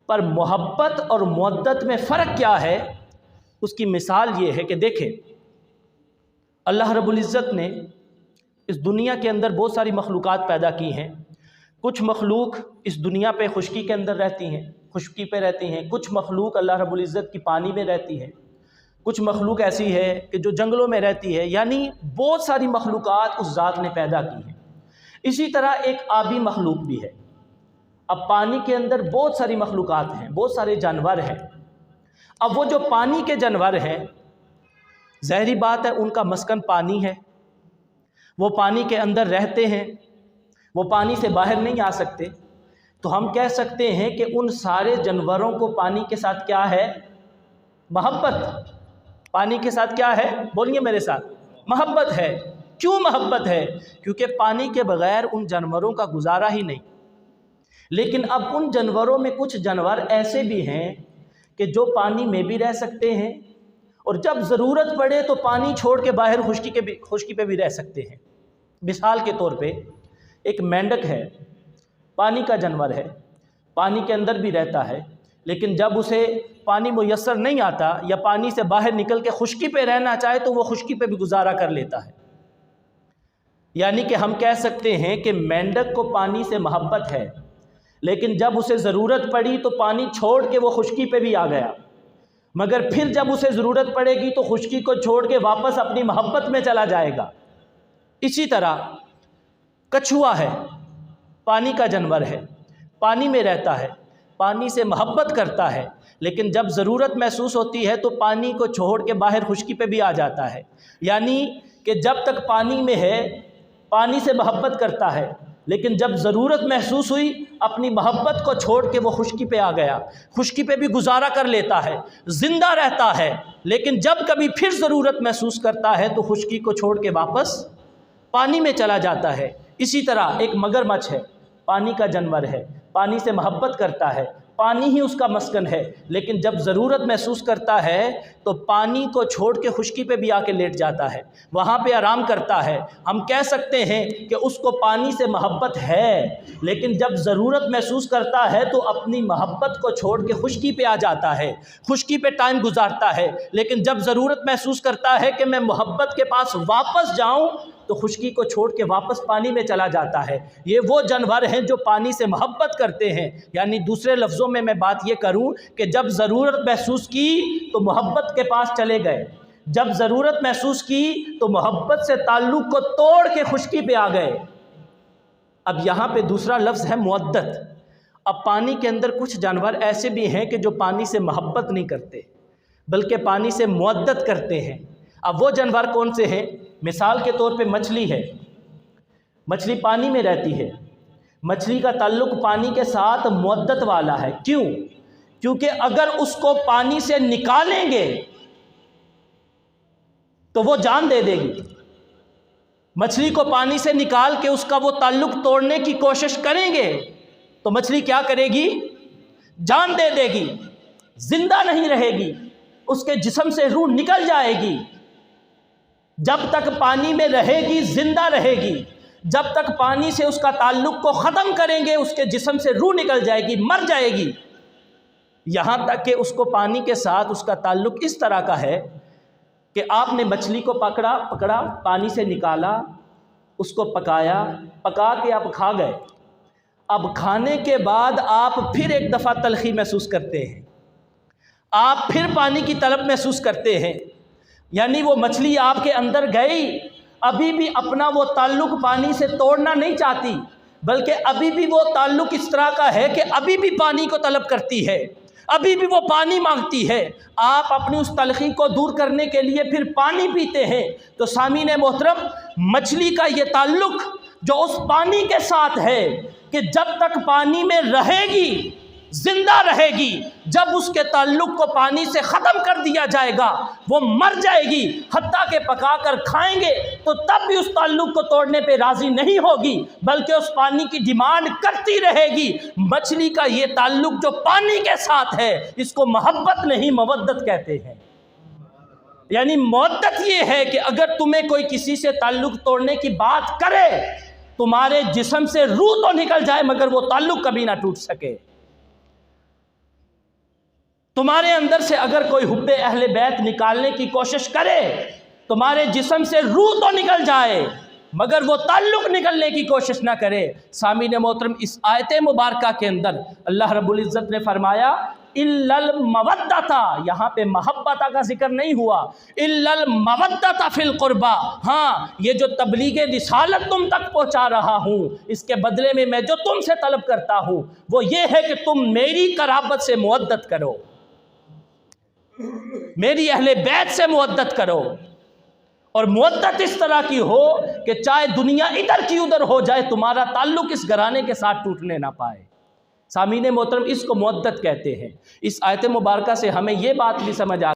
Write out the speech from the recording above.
پر محبت اور مودت میں فرق کیا ہے، اس کی مثال یہ ہے کہ دیکھیں اللہ رب العزت نے اس دنیا کے اندر بہت ساری مخلوقات پیدا کی ہیں۔ کچھ مخلوق اس دنیا پہ خشکی کے اندر رہتی ہیں، خشکی پہ رہتی ہیں، کچھ مخلوق اللہ رب العزت کی پانی میں رہتی ہے، کچھ مخلوق ایسی ہے کہ جو جنگلوں میں رہتی ہے، یعنی بہت ساری مخلوقات اس ذات نے پیدا کی ہیں۔ اسی طرح ایک آبی مخلوق بھی ہے۔ اب پانی کے اندر بہت ساری مخلوقات ہیں، بہت سارے جانور ہیں۔ اب وہ جو پانی کے جانور ہیں، ظاہری بات ہے ان کا مسکن پانی ہے، وہ پانی کے اندر رہتے ہیں، وہ پانی سے باہر نہیں آ سکتے، تو ہم کہہ سکتے ہیں کہ ان سارے جانوروں کو پانی کے ساتھ کیا ہے؟ محبت۔ پانی کے ساتھ کیا ہے؟ بولیے میرے ساتھ، محبت ہے۔ کیوں محبت ہے؟ کیونکہ پانی کے بغیر ان جانوروں کا گزارا ہی نہیں۔ لیکن اب ان جانوروں میں کچھ جانور ایسے بھی ہیں کہ جو پانی میں بھی رہ سکتے ہیں، اور جب ضرورت پڑے تو پانی چھوڑ کے باہر خشکی پہ بھی رہ سکتے ہیں۔ مثال کے طور پہ ایک مینڈک ہے، پانی کا جانور ہے، پانی کے اندر بھی رہتا ہے، لیکن جب اسے پانی میسر نہیں آتا یا پانی سے باہر نکل کے خشکی پہ رہنا چاہے تو وہ خشکی پہ بھی گزارا کر لیتا ہے۔ یعنی کہ ہم کہہ سکتے ہیں کہ مینڈک کو پانی سے محبت ہے، لیکن جب اسے ضرورت پڑی تو پانی چھوڑ کے وہ خشکی پہ بھی آ گیا، مگر پھر جب اسے ضرورت پڑے گی تو خشکی کو چھوڑ کے واپس اپنی محبت میں چلا جائے گا۔ اسی طرح کچھوا ہے، پانی کا جانور ہے، پانی میں رہتا ہے، پانی سے محبت کرتا ہے، لیکن جب ضرورت محسوس ہوتی ہے تو پانی کو چھوڑ کے باہر خشکی پہ بھی آ جاتا ہے۔ یعنی کہ جب تک پانی میں ہے پانی سے محبت کرتا ہے، لیکن جب ضرورت محسوس ہوئی اپنی محبت کو چھوڑ کے وہ خشکی پہ آ گیا، خشکی پہ بھی گزارا کر لیتا ہے، زندہ رہتا ہے، لیکن جب کبھی پھر ضرورت محسوس کرتا ہے تو خشکی کو چھوڑ کے واپس پانی میں چلا جاتا ہے۔ اسی طرح ایک مگرمچھ ہے، پانی کا جانور ہے، پانی سے محبت کرتا ہے، پانی ہی اس کا مسکن ہے، لیکن جب ضرورت محسوس کرتا ہے تو پانی کو چھوڑ کے خشکی پہ بھی آ کے لیٹ جاتا ہے، وہاں پہ آرام کرتا ہے۔ ہم کہہ سکتے ہیں کہ اس کو پانی سے محبت ہے، لیکن جب ضرورت محسوس کرتا ہے تو اپنی محبت کو چھوڑ کے خشکی پہ آ جاتا ہے، خشکی پہ ٹائم گزارتا ہے، لیکن جب ضرورت محسوس کرتا ہے کہ میں محبت کے پاس واپس جاؤں تو خشکی کو چھوڑ کے واپس پانی میں چلا جاتا ہے۔ یہ وہ جانور ہیں جو پانی سے محبت کرتے ہیں۔ یعنی دوسرے لفظوں میں بات یہ کروں کہ جب ضرورت محسوس کی تو محبت کے پاس چلے گئے، جب ضرورت محسوس کی تو محبت سے تعلق کو توڑ کے خشکی پہ آ گئے۔ اب یہاں پہ دوسرا لفظ ہے مودت۔ اب پانی کے اندر کچھ جانور ایسے بھی ہیں کہ جو پانی سے محبت نہیں کرتے بلکہ پانی سے مودت کرتے ہیں۔ اب وہ جانور کون سے ہیں؟ مثال کے طور پہ مچھلی ہے، مچھلی پانی میں رہتی ہے، مچھلی کا تعلق پانی کے ساتھ مودت والا ہے۔ کیوں؟ کیونکہ اگر اس کو پانی سے نکالیں گے تو وہ جان دے دے گی۔ مچھلی کو پانی سے نکال کے اس کا وہ تعلق توڑنے کی کوشش کریں گے تو مچھلی کیا کرے گی؟ جان دے دے گی، زندہ نہیں رہے گی، اس کے جسم سے روح نکل جائے گی۔ جب تک پانی میں رہے گی زندہ رہے گی، جب تک پانی سے اس کا تعلق کو ختم کریں گے اس کے جسم سے روح نکل جائے گی، مر جائے گی۔ یہاں تک کہ اس کو پانی کے ساتھ اس کا تعلق اس طرح کا ہے کہ آپ نے مچھلی کو پکڑا، پانی سے نکالا، اس کو پکایا، پکا کے آپ کھا گئے۔ اب کھانے کے بعد آپ پھر ایک دفعہ تلخی محسوس کرتے ہیں، آپ پھر پانی کی طلب محسوس کرتے ہیں۔ یعنی وہ مچھلی آپ کے اندر گئی، ابھی بھی اپنا وہ تعلق پانی سے توڑنا نہیں چاہتی، بلکہ ابھی بھی وہ تعلق اس طرح کا ہے کہ ابھی بھی پانی کو طلب کرتی ہے، ابھی بھی وہ پانی مانگتی ہے۔ آپ اپنی اس تلخی کو دور کرنے کے لیے پھر پانی پیتے ہیں۔ تو سامعین محترم، مچھلی کا یہ تعلق جو اس پانی کے ساتھ ہے کہ جب تک پانی میں رہے گی زندہ رہے گی، جب اس کے تعلق کو پانی سے ختم کر دیا جائے گا وہ مر جائے گی، حتیٰ کہ پکا کر کھائیں گے تو تب بھی اس تعلق کو توڑنے پہ راضی نہیں ہوگی، بلکہ اس پانی کی ڈیمانڈ کرتی رہے گی۔ مچھلی کا یہ تعلق جو پانی کے ساتھ ہے اس کو محبت نہیں مودت کہتے ہیں۔ یعنی مودت یہ ہے کہ اگر تمہیں کوئی کسی سے تعلق توڑنے کی بات کرے، تمہارے جسم سے روح تو نکل جائے مگر وہ تعلق کبھی نہ ٹوٹ سکے۔ تمہارے اندر سے اگر کوئی حب اہل بیت نکالنے کی کوشش کرے، تمہارے جسم سے روح تو نکل جائے مگر وہ تعلق نکلنے کی کوشش نہ کرے۔ سامعین محترم، اس آیت مبارکہ کے اندر اللہ رب العزت نے فرمایا اِلَّا الْمَوَدَّةَ، یہاں پہ محبت کا ذکر نہیں ہوا، اِلَّا الْمَوَدَّةَ فِي الْقُرْبَى، ہاں یہ جو تبلیغ رسالت تم تک پہنچا رہا ہوں، اس کے بدلے میں جو تم سے طلب کرتا ہوں وہ یہ ہے کہ تم میری قرابت سے مودت کرو، میری اہل بیت سے مودت کرو، اور مودت اس طرح کی ہو کہ چاہے دنیا ادھر کی ادھر ہو جائے تمہارا تعلق اس گھرانے کے ساتھ ٹوٹنے نہ پائے۔ سامعین محترم، اس کو مودت کہتے ہیں۔ اس آیت مبارکہ سے ہمیں یہ بات بھی سمجھ آ